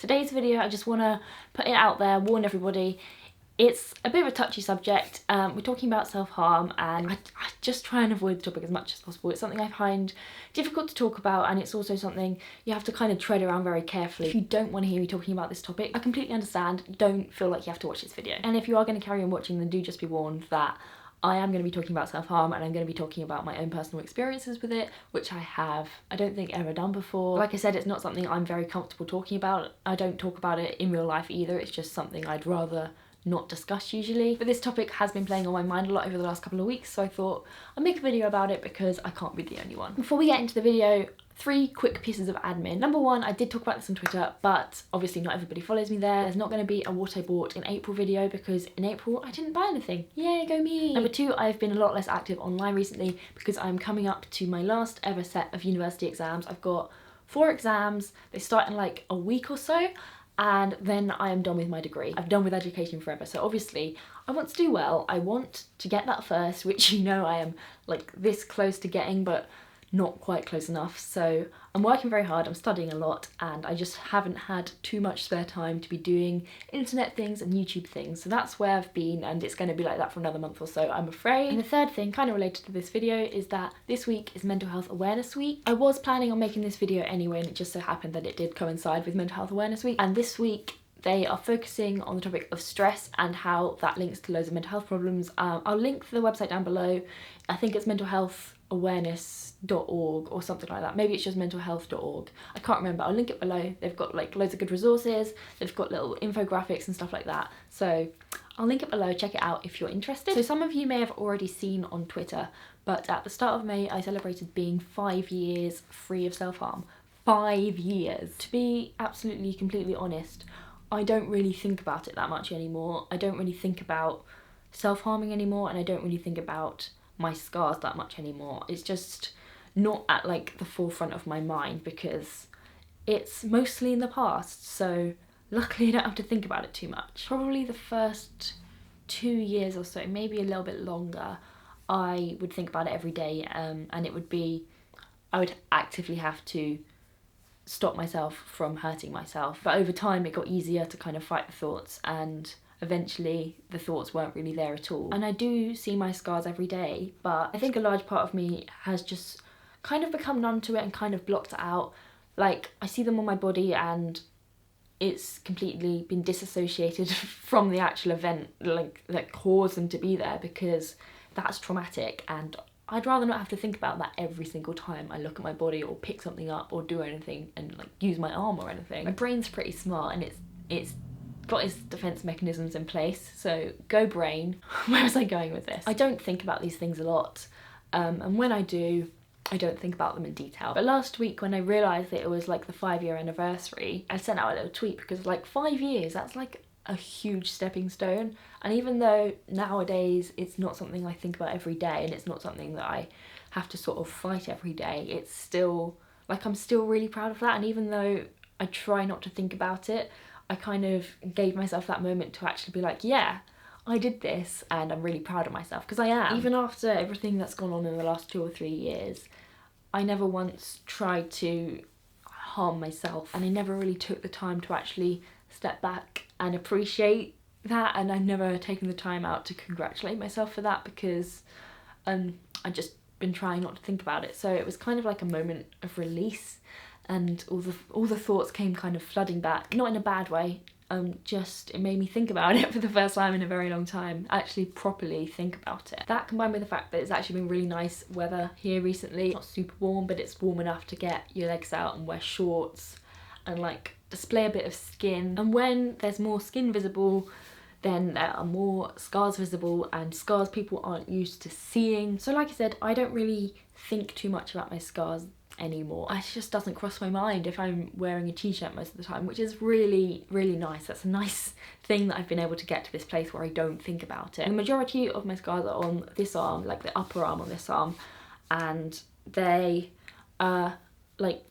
Today's video, I just want to put it out there, warn everybody, it's a bit of a touchy subject. We're talking about self-harm, and I just try and avoid the topic as much as possible. It's something I find difficult to talk about, and it's also something you have to kind of tread around very carefully. If you don't want to hear me talking about this topic, I completely understand. Don't feel like you have to watch this video. And if you are going to carry on watching, then do just be warned that I am going to be talking about self-harm, and I'm going to be talking about my own personal experiences with it, which I have, I don't think, ever done before. Like I said, it's not something I'm very comfortable talking about. I don't talk about it in real life either. It's just something I'd rather not discuss usually. But this topic has been playing on my mind a lot over the last couple of weeks, so I thought I'd make a video about it because I can't be the only one. Before we get into the video, 3 quick pieces of admin. Number 1, I did talk about this on Twitter, but obviously not everybody follows me there. There's not going to be a what I bought in April video because in April I didn't buy anything. Yay, go me! Number 2, I've been a lot less active online recently because I'm coming up to my last ever set of university exams. I've got 4 exams. They start in like a week or so, and then I am done with my degree. I'm done with education forever. So obviously I want to do well. I want to get that first, which you know I am like this close to getting, but not quite close enough. So I'm working very hard, I'm studying a lot, and I just haven't had too much spare time to be doing internet things and YouTube things. So that's where I've been, and it's going to be like that for another month or so, I'm afraid. And the third thing, kind of related to this video, is that this week is Mental Health Awareness Week. I was planning on making this video anyway, and it just so happened that it did coincide with Mental Health Awareness Week. And this week they are focusing on the topic of stress and how that links to loads of mental health problems. I'll link the website down below. I think it's mentalhealthawareness.org or something like that. Maybe it's just mentalhealth.org. I can't remember. I'll link it below. They've got like loads of good resources. They've got little infographics and stuff like that. So I'll link it below. Check it out if you're interested. So some of you may have already seen on Twitter, but at the start of May, I celebrated being 5 years free of self-harm. 5 years. To be absolutely, completely honest, I don't really think about it that much anymore. I don't really think about self-harming anymore, and I don't really think about my scars that much anymore. It's just not at like the forefront of my mind because it's mostly in the past, so luckily I don't have to think about it too much. Probably the first 2 years or so, maybe a little bit longer, I would think about it every day, and it would be, I would actively have to stop myself from hurting myself. But over time it got easier to kind of fight the thoughts, and eventually the thoughts weren't really there at all. And I do see my scars every day, but I think a large part of me has just kind of become numb to it and kind of blocked it out. Like, I see them on my body and it's completely been disassociated from the actual event like that caused them to be there, because that's traumatic, and I'd rather not have to think about that every single time I look at my body or pick something up or do anything and like use my arm or anything. My brain's pretty smart, and it's got its defense mechanisms in place, so go brain. Where was I going with this? I don't think about these things a lot, and when I do, I don't think about them in detail. But last week when I realised that it was like the 5-year anniversary, I sent out a little tweet because like 5 years, that's like a huge stepping stone. And even though nowadays it's not something I think about every day, and it's not something that I have to sort of fight every day, it's still like, I'm still really proud of that. And even though I try not to think about it, I kind of gave myself that moment to actually be like, yeah, I did this and I'm really proud of myself, because I am. Even after everything that's gone on in the last 2 or 3 years, I never once tried to harm myself, and I never really took the time to actually step back and appreciate that, and I've never taken the time out to congratulate myself for that because I've just been trying not to think about it. So it was kind of like a moment of release, and all the thoughts came kind of flooding back, not in a bad way. Just, it made me think about it for the first time in a very long time, actually properly think about it. That combined with the fact that it's actually been really nice weather here recently, not super warm, but it's warm enough to get your legs out and wear shorts and like display a bit of skin. And when there's more skin visible, then there are more scars visible, and scars people aren't used to seeing. So like I said, I don't really think too much about my scars anymore. It just doesn't cross my mind if I'm wearing a t-shirt most of the time, which is really, really nice. That's a nice thing that I've been able to get to this place where I don't think about it. And the majority of my scars are on this arm, like the upper arm on this arm, and they are like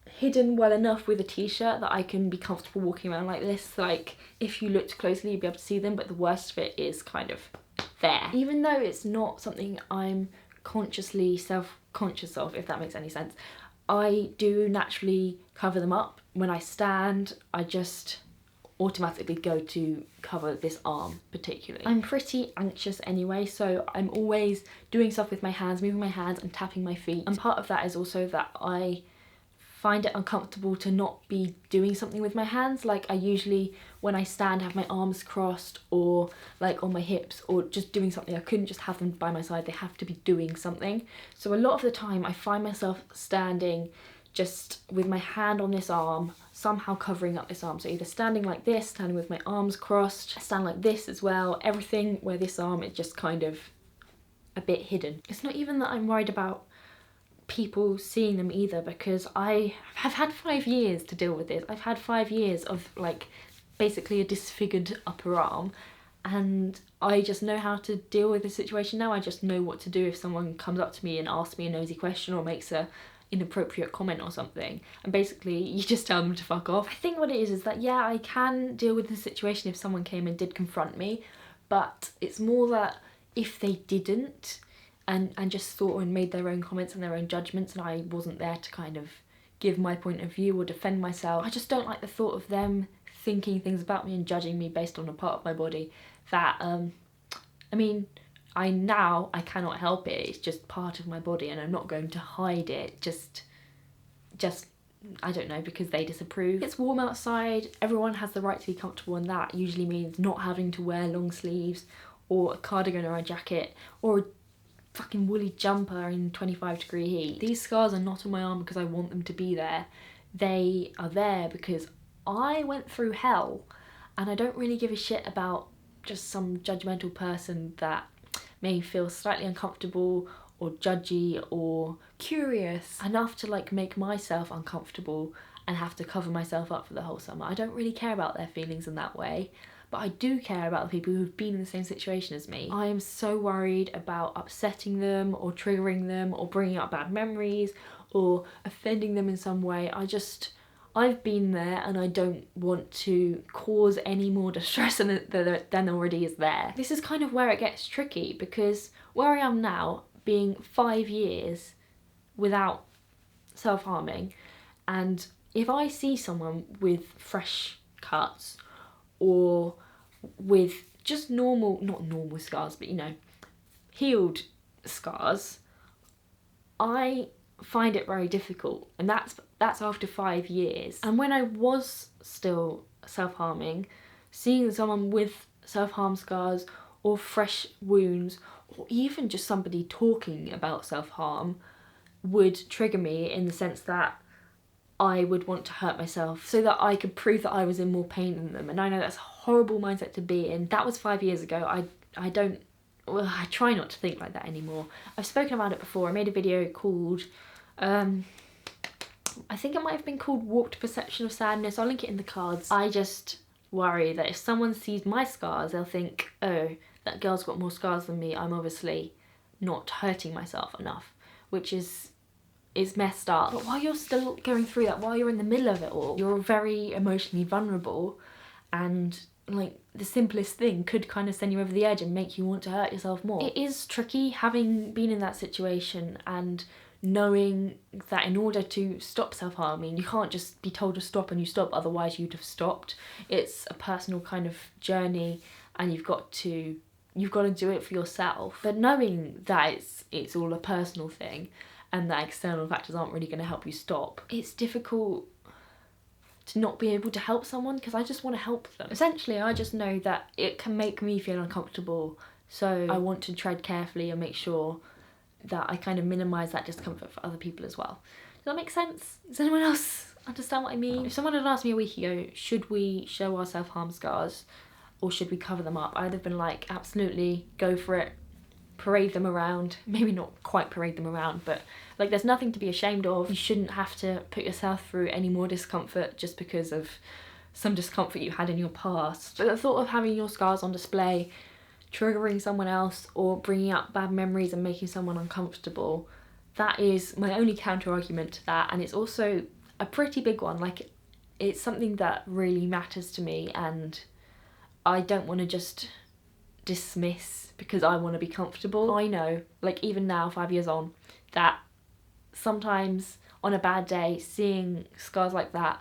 hidden well enough with a t-shirt that I can be comfortable walking around like this. Like, if you looked closely you'd be able to see them, but the worst of it is kind of there. Even though it's not something I'm consciously self-conscious of, if that makes any sense, I do naturally cover them up when I stand, I just automatically go to cover this arm particularly. I'm pretty anxious anyway, so I'm always doing stuff with my hands, moving my hands and tapping my feet. And part of that is also that I find it uncomfortable to not be doing something with my hands. Like I usually, when I stand, have my arms crossed or like on my hips or just doing something. I couldn't just have them by my side, they have to be doing something. So a lot of the time I find myself standing just with my hand on this arm, somehow covering up this arm. So either standing like this, standing with my arms crossed, stand like this as well. Everything where this arm is just kind of a bit hidden. It's not even that I'm worried about people seeing them either, because I have had 5 years to deal with this. I've had 5 years of like basically a disfigured upper arm, and I just know how to deal with the situation now. I just know what to do if someone comes up to me and asks me a nosy question or makes a inappropriate comment or something, and basically you just tell them to fuck off. I think what it is that, yeah, I can deal with the situation if someone came and did confront me, but it's more that if they didn't and just thought and made their own comments and their own judgments, and I wasn't there to kind of give my point of view or defend myself, I just don't like the thought of them thinking things about me and judging me based on a part of my body that I mean, I cannot help it. It's just part of my body and I'm not going to hide it just I don't know, because they disapprove. It's warm outside, everyone has the right to be comfortable, and that usually means not having to wear long sleeves or a cardigan or a jacket or a fucking woolly jumper in 25-degree heat. These scars are not on my arm because I want them to be there. They are there because I went through hell, and I don't really give a shit about just some judgmental person that may feel slightly uncomfortable or judgy or curious enough to like make myself uncomfortable and have to cover myself up for the whole summer. I don't really care about their feelings in that way, but I do care about the people who've been in the same situation as me. I am so worried about upsetting them or triggering them or bringing up bad memories or offending them in some way. I've been there and I don't want to cause any more distress than already is there. This is kind of where it gets tricky, because where I am now, being 5 years without self-harming, and if I see someone with fresh cuts or with just normal, not normal scars, but you know, healed scars, I find it very difficult, and that's after 5 years. And when I was still self-harming, seeing someone with self-harm scars or fresh wounds, or even just somebody talking about self-harm, would trigger me in the sense that I would want to hurt myself so that I could prove that I was in more pain than them. And I know that's a horrible mindset to be in. That was 5 years ago. I try not to think like that anymore. I've spoken about it before. I made a video called, I think it might have been called Warped Perception of Sadness. I'll link it in the cards. I just worry that if someone sees my scars, they'll think, oh, that girl's got more scars than me. I'm obviously not hurting myself enough, which is messed up. But while you're still going through that, while you're in the middle of it all, you're very emotionally vulnerable, and like the simplest thing could kind of send you over the edge and make you want to hurt yourself more. It is tricky having been in that situation and knowing that in order to stop self-harming, you can't just be told to stop and you stop, otherwise you'd have stopped. It's a personal kind of journey, and you've got to do it for yourself. But knowing that it's all a personal thing and that external factors aren't really going to help you stop, it's difficult to not be able to help someone, because I just want to help them. Essentially, I just know that it can make me feel uncomfortable, so I want to tread carefully and make sure that I kind of minimise that discomfort for other people as well. Does that make sense? Does anyone else understand what I mean? If someone had asked me a week ago, should we show our self-harm scars or should we cover them up, I'd have been like, absolutely, go for it. Parade them around. Maybe not quite parade them around, but like, there's nothing to be ashamed of. You shouldn't have to put yourself through any more discomfort just because of some discomfort you had in your past. But the thought of having your scars on display, triggering someone else or bringing up bad memories and making someone uncomfortable, that is my only counter argument to that. And it's also a pretty big one. Like, it's something that really matters to me, and I don't want to just dismiss because I want to be comfortable. I know, like even now, 5 years on, that sometimes on a bad day, seeing scars like that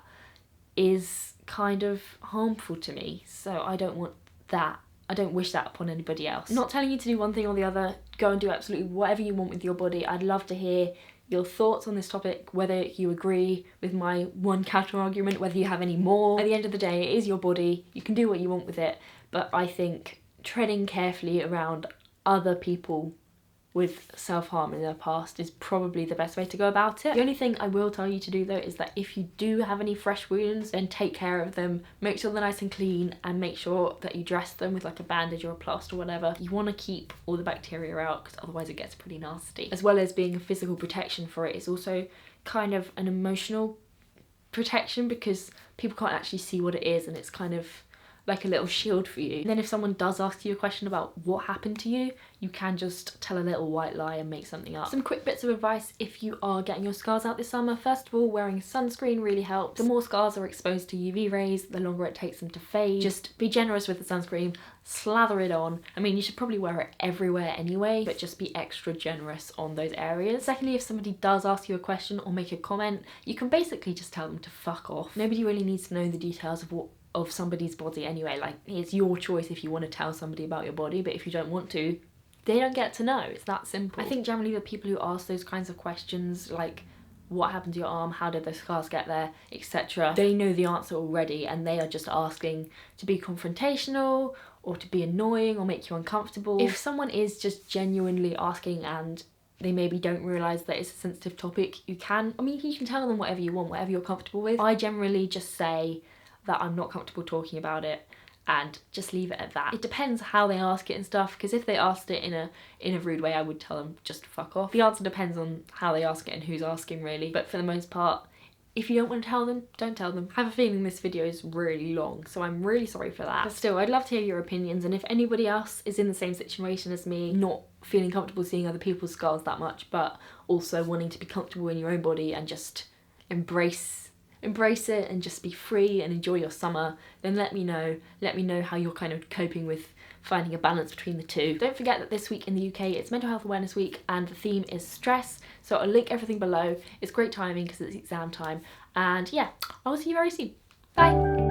is kind of harmful to me. So I don't want that. I don't wish that upon anybody else. I'm not telling you to do one thing or the other. Go and do absolutely whatever you want with your body. I'd love to hear your thoughts on this topic, whether you agree with my one counter argument, whether you have any more. At the end of the day, it is your body. You can do what you want with it. But I think treading carefully around other people with self-harm in their past is probably the best way to go about it. The only thing I will tell you to do though is that if you do have any fresh wounds, then take care of them, make sure they're nice and clean, and make sure that you dress them with like a bandage or a plaster or whatever. You want to keep all the bacteria out because otherwise it gets pretty nasty. As well as being a physical protection for it, it's also kind of an emotional protection because people can't actually see what it is, and it's kind of like a little shield for you. And then if someone does ask you a question about what happened to you, you can just tell a little white lie and make something up. Some quick bits of advice if you are getting your scars out this summer. First of all, wearing sunscreen really helps. The more scars are exposed to UV rays, the longer it takes them to fade. Just be generous with the sunscreen, slather it on. I mean, you should probably wear it everywhere anyway, but just be extra generous on those areas. Secondly, if somebody does ask you a question or make a comment, you can basically just tell them to fuck off. Nobody really needs to know the details of somebody's body anyway. Like, it's your choice if you want to tell somebody about your body, but if you don't want to, they don't get to know. It's that simple. I think generally the people who ask those kinds of questions, like what happened to your arm, how did the scars get there, etc., they know the answer already, and they are just asking to be confrontational or to be annoying or make you uncomfortable. If someone is just genuinely asking and they maybe don't realise that it's a sensitive topic, you can tell them whatever you want, whatever you're comfortable with. I generally just say that I'm not comfortable talking about it and just leave it at that. It depends how they ask it and stuff, because if they asked it in a rude way, I would tell them just fuck off. The answer depends on how they ask it and who's asking really, but for the most part, if you don't want to tell them, don't tell them. I have a feeling this video is really long, so I'm really sorry for that. But still, I'd love to hear your opinions, and if anybody else is in the same situation as me, not feeling comfortable seeing other people's scars that much, but also wanting to be comfortable in your own body and just embrace it and just be free and enjoy your summer, then let me know how you're kind of coping with finding a balance between the two. Don't forget that this week in the UK it's Mental Health Awareness Week and the theme is stress, so I'll link everything below. It's great timing because it's exam time, and yeah, I will see you very soon. Bye.